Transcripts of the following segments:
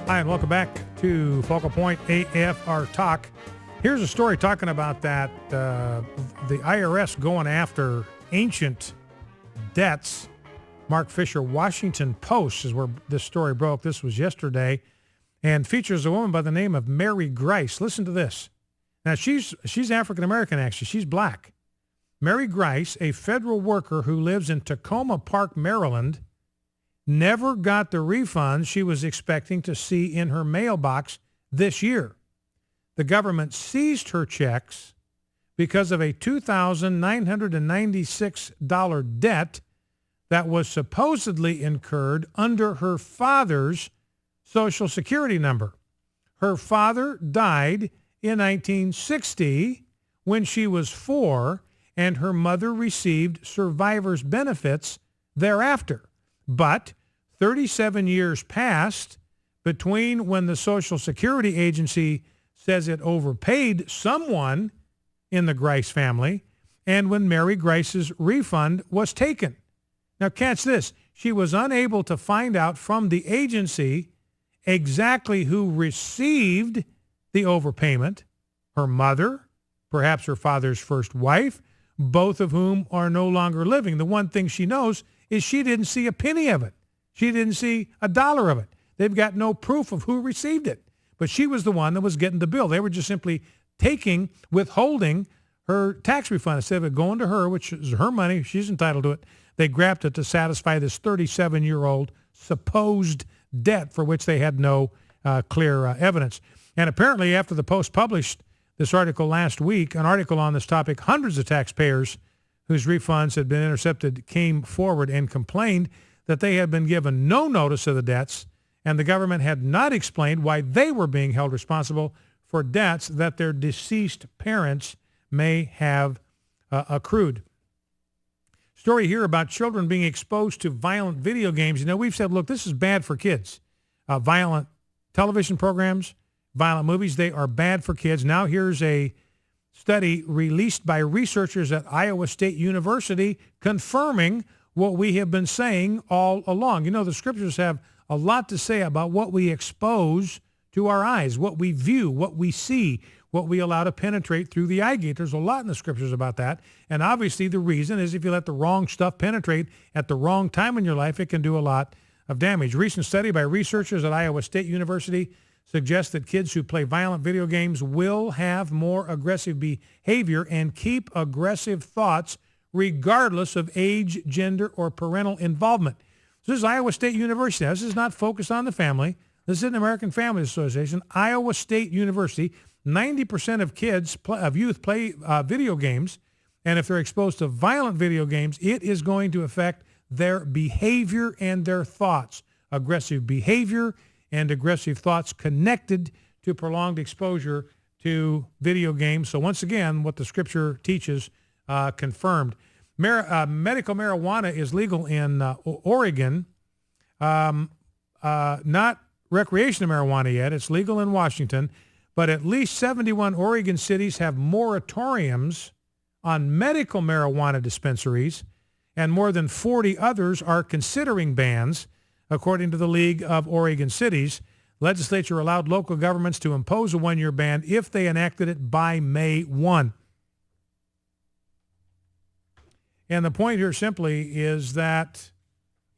Hi, and welcome back to Focal Point AFR Talk. Here's a story talking about that the IRS going after ancient debts. Mark Fisher, Washington Post is where this story broke. This was yesterday, and features a woman by the name of Mary Grice. Listen to this. Now, she's African-American, actually. She's black. Mary Grice, a federal worker who lives in Tacoma Park, Maryland, never got the refund she was expecting to see in her mailbox this year. The government seized her checks because of a $2,996 debt that was supposedly incurred under her father's Social Security number. Her father died in 1960 when she was 4, and her mother received survivor's benefits thereafter. But 37 years passed between when the Social Security Agency says it overpaid someone in the Grice family and when Mary Grice's refund was taken. Now catch this. She was unable to find out from the agency exactly who received the overpayment, her mother, perhaps her father's first wife, both of whom are no longer living. The one thing she knows is she didn't see a penny of it. She didn't see a dollar of it. They've got no proof of who received it. But she was the one that was getting the bill. They were just simply withholding her tax refund. Instead of it going to her, which is her money, she's entitled to it, they grabbed it to satisfy this 37-year-old supposed debt for which they had no clear evidence. And apparently after the Post published this article last week, an article on this topic, hundreds of taxpayers whose refunds had been intercepted came forward and complained that they had been given no notice of the debts, and the government had not explained why they were being held responsible for debts that their deceased parents may have accrued. Story here about children being exposed to violent video games. You know, we've said, look, this is bad for kids. Violent television programs, violent movies, they are bad for kids. Now here's a study released by researchers at Iowa State University confirming what we have been saying all along. You know, the scriptures have a lot to say about what we expose to our eyes, what we view, what we see, what we allow to penetrate through the eye gate. There's a lot in the scriptures about that. And obviously the reason is if you let the wrong stuff penetrate at the wrong time in your life, it can do a lot of damage. Recent study by researchers at Iowa State University suggests that kids who play violent video games will have more aggressive behavior and keep aggressive thoughts regardless of age, gender, or parental involvement. So this is Iowa State University. Now, this is not focused on the family. This is an American Family Association. Iowa State University, 90% of youth play video games, and if they're exposed to violent video games, it is going to affect their behavior and their thoughts. Aggressive behavior and aggressive thoughts connected to prolonged exposure to video games. So once again, what the scripture teaches confirmed. Medical marijuana is legal in Oregon, not recreational marijuana yet. It's legal in Washington, but at least 71 Oregon cities have moratoriums on medical marijuana dispensaries, and more than 40 others are considering bans, according to the League of Oregon Cities. Legislature allowed local governments to impose a one-year ban if they enacted it by May 1. And the point here simply is that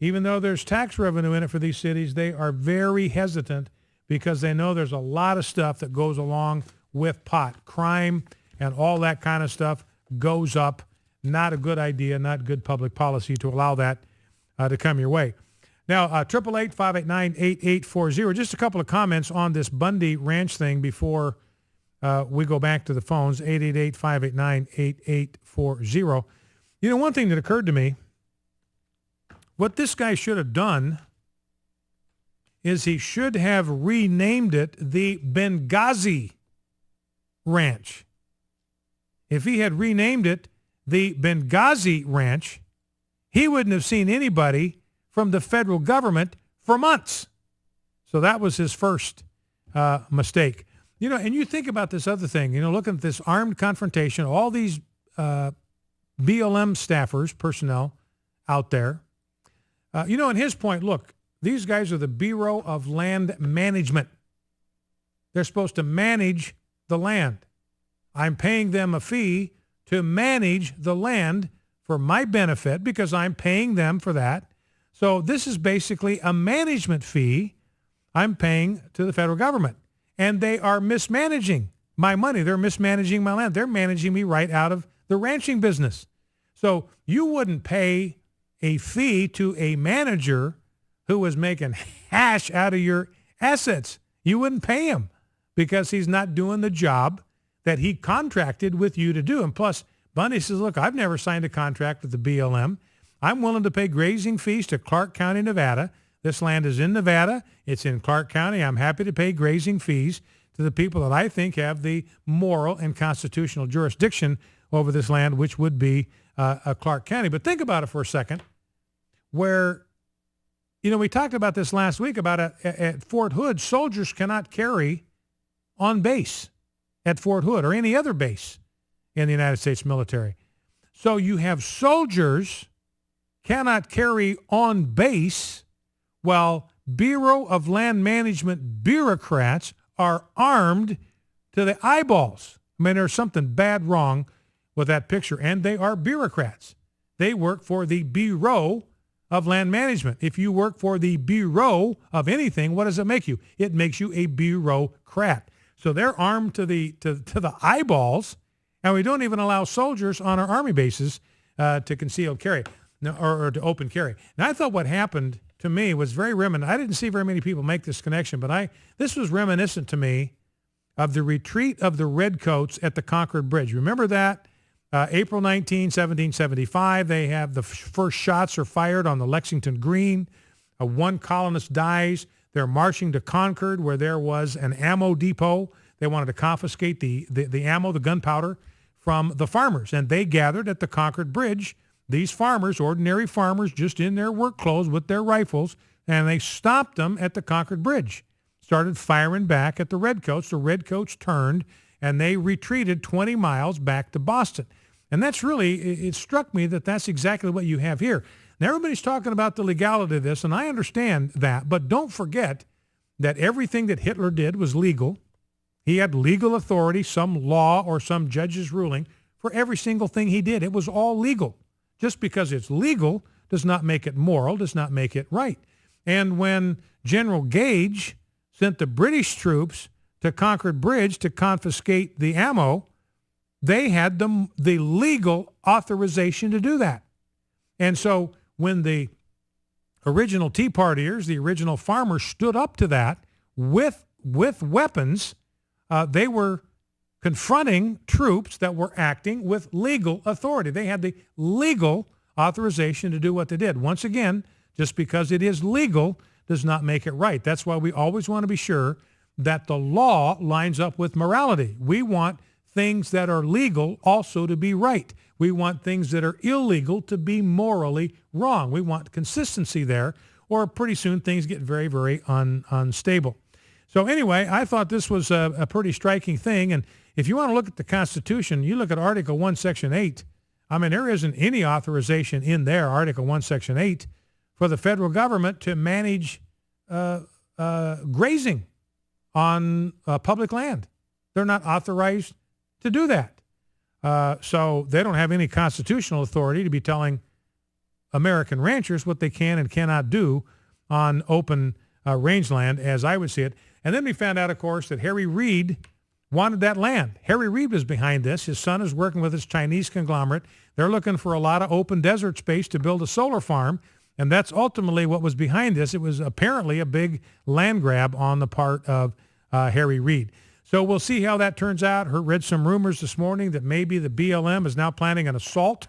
even though there's tax revenue in it for these cities, they are very hesitant because they know there's a lot of stuff that goes along with pot. Crime and all that kind of stuff goes up. Not a good idea, not good public policy to allow that to come your way. Now, 888-589-8840. Just a couple of comments on this Bundy Ranch thing before we go back to the phones, 888-589-8840. You know, one thing that occurred to me, what this guy should have done is he should have renamed it the Benghazi Ranch. If he had renamed it the Benghazi Ranch, he wouldn't have seen anybody from the federal government for months. So that was his first mistake. You know, and you think about this other thing, you know, looking at this armed confrontation, all these BLM staffers, personnel out there. You know, and his point, look, These guys are the Bureau of Land Management. They're supposed to manage the land. I'm paying them a fee to manage the land for my benefit because I'm paying them for that. So this is basically a management fee I'm paying to the federal government. And they are mismanaging my money. They're mismanaging my land. They're managing me right out of the ranching business. So you wouldn't pay a fee to a manager who was making hash out of your assets. You wouldn't pay him because he's not doing the job that he contracted with you to do. And plus, Bundy says, look, I've never signed a contract with the BLM. I'm willing to pay grazing fees to Clark County, Nevada. This land is in Nevada. It's in Clark County. I'm happy to pay grazing fees to the people that I think have the moral and constitutional jurisdiction over this land, which would be Clark County. But think about it for a second, where, we talked about this last week about at Fort Hood, soldiers cannot carry on base at Fort Hood or any other base in the United States military. So you have soldiers cannot carry on base while Bureau of Land Management bureaucrats are armed to the eyeballs. I mean, there's something bad wrong with that picture, and they are bureaucrats. They work for the Bureau of Land Management. If you work for the Bureau of anything, what does it make you? It makes you a bureaucrat. So they're armed to the eyeballs, and we don't even allow soldiers on our Army bases to concealed carry or to open carry. Now, I thought what happened to me was very reminiscent. I didn't see very many people make this connection, but this was reminiscent to me of the retreat of the Redcoats at the Concord Bridge. Remember that? April 19, 1775, they have the first shots are fired on the Lexington Green. One colonist dies. They're marching to Concord, where there was an ammo depot. They wanted to confiscate the ammo, the gunpowder, from the farmers. And they gathered at the Concord Bridge, these farmers, ordinary farmers, just in their work clothes with their rifles, and they stopped them at the Concord Bridge, started firing back at the Redcoats. The Redcoats turned, and they retreated 20 miles back to Boston. And that's really, it struck me that that's exactly what you have here. Now, everybody's talking about the legality of this, and I understand that, but don't forget that everything that Hitler did was legal. He had legal authority, some law or some judge's ruling for every single thing he did. It was all legal. Just because it's legal does not make it moral, does not make it right. And when General Gage sent the British troops to Concord Bridge to confiscate the ammo, they had the legal authorization to do that. And so when the original Tea Partiers, the original farmers, stood up to that with weapons, they were confronting troops that were acting with legal authority. They had the legal authorization to do what they did. Once again, just because it is legal does not make it right. That's why we always want to be sure that the law lines up with morality. We want things that are legal also to be right. We want things that are illegal to be morally wrong. We want consistency there, or pretty soon things get very, very unstable. So anyway, I thought this was a pretty striking thing. And if you want to look at the Constitution, you look at Article 1, Section 8. I mean, there isn't any authorization in there, Article 1, Section 8, for the federal government to manage grazing on public land. They're not authorized to do that. So they don't have any constitutional authority to be telling American ranchers what they can and cannot do on open rangeland, as I would see it. And then we found out, of course, that Harry Reid wanted that land. Harry Reid was behind this. His son is working with his Chinese conglomerate. They're looking for a lot of open desert space to build a solar farm, and that's ultimately what was behind this. It was apparently a big land grab on the part of Harry Reid. So we'll see how that turns out. Read some rumors this morning that maybe the BLM is now planning an assault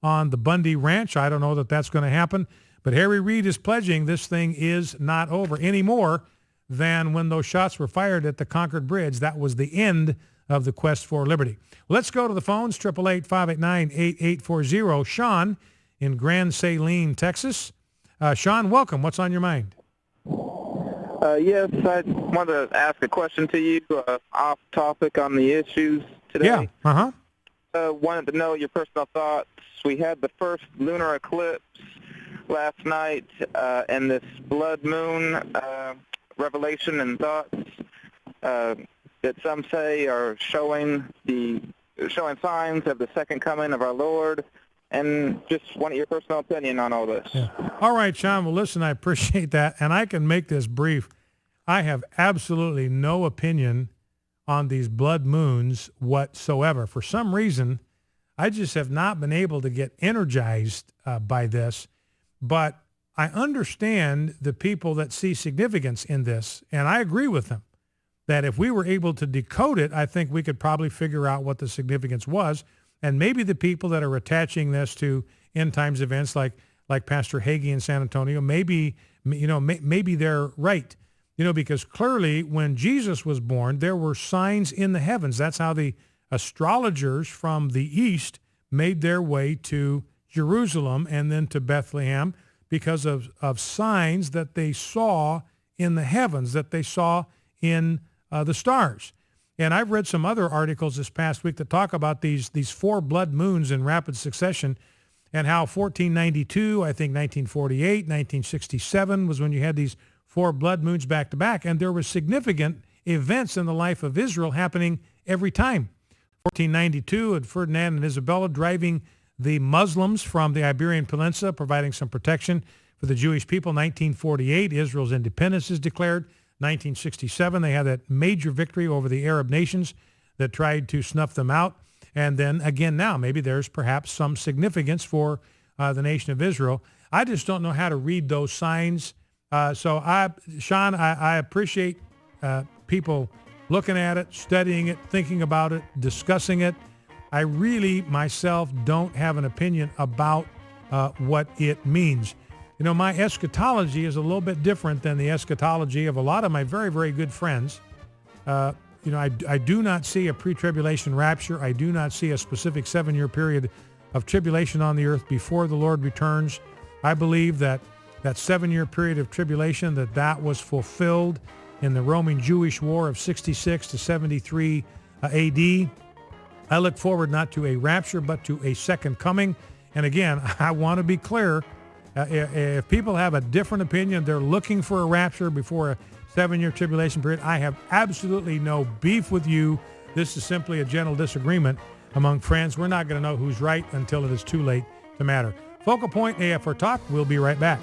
on the Bundy Ranch. I don't know that that's going to happen, but Harry Reid is pledging this thing is not over any more than when those shots were fired at the Concord Bridge. That was the end of the quest for liberty. Let's go to the phones, 888-589-8840. Sean in Grand Saline, Texas. Sean, welcome. What's on your mind? Yes, I wanted to ask a question to you off topic on the issues today. Yeah, Wanted to know your personal thoughts. We had the first lunar eclipse last night and this blood moon revelation and thoughts that some say are showing signs of the second coming of our Lord, and just want your personal opinion on all this. Yeah. All right, Sean. Well, listen, I appreciate that, and I can make this brief. I have absolutely no opinion on these blood moons whatsoever. For some reason, I just have not been able to get energized by this, but I understand the people that see significance in this, and I agree with them that if we were able to decode it, I think we could probably figure out what the significance was, and maybe the people that are attaching this to end times events like Pastor Hagee in San Antonio, maybe they're right. Because clearly when Jesus was born, there were signs in the heavens. That's how the astrologers from the east made their way to Jerusalem and then to Bethlehem because of signs that they saw in the heavens, that they saw in the stars. And I've read some other articles this past week that talk about these four blood moons in rapid succession and how 1492, I think 1948, 1967 was when you had these four blood moons back to back, and there were significant events in the life of Israel happening every time. 1492, and Ferdinand and Isabella driving the Muslims from the Iberian Peninsula, providing some protection for the Jewish people. 1948, Israel's independence is declared. 1967, they had that major victory over the Arab nations that tried to snuff them out. And then again now, maybe there's perhaps some significance for the nation of Israel. I just don't know how to read those signs. Sean, I appreciate people looking at it, studying it, thinking about it, discussing it. I really myself don't have an opinion about what it means. My eschatology is a little bit different than the eschatology of a lot of my very, very good friends. I do not see a pre-tribulation rapture. I do not see a specific 7-year period of tribulation on the earth before the Lord returns. I believe that 7-year period of tribulation, that was fulfilled in the Roman Jewish War of 66 to 73 AD. I look forward not to a rapture, but to a second coming. And again, I want to be clear. If people have a different opinion, they're looking for a rapture before a 7-year tribulation period, I have absolutely no beef with you. This is simply a gentle disagreement among friends. We're not going to know who's right until it is too late to matter. Focal Point AFR Talk. We'll be right back.